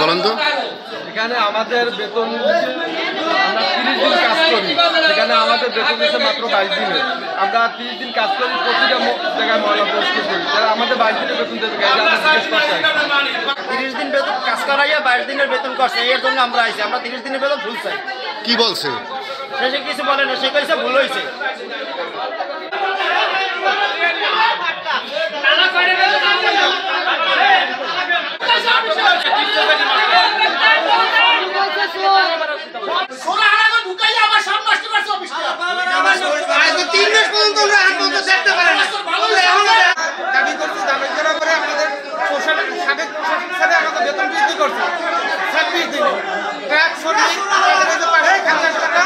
বলেন তো, এখানে আমাদের বেতন আমরা 30 দিন কাজ করি, এখানে আমাদের বেতন দিচ্ছে মাত্র 22 দিনে। আমরা 30 দিন কাজ করি, প্রতিটা জায়গায় ময়লা পরিষ্কার করি, তারা আমাদের 22 দিনের বেতন দেবে। 30 দিন বেতন কাজ করাইয়া 22 দিনের বেতন করছে, এর জন্য আমরা আইছি। আমরা 30 দিনের বেতন ভুল চাই। কি বলছে? সে কিছু বলে না, সে কইছে ভুল হয়েছে। বেতন বৃদ্ধি করছে 26 দিনে ট্রাক শ্রমিক 550 টাকা।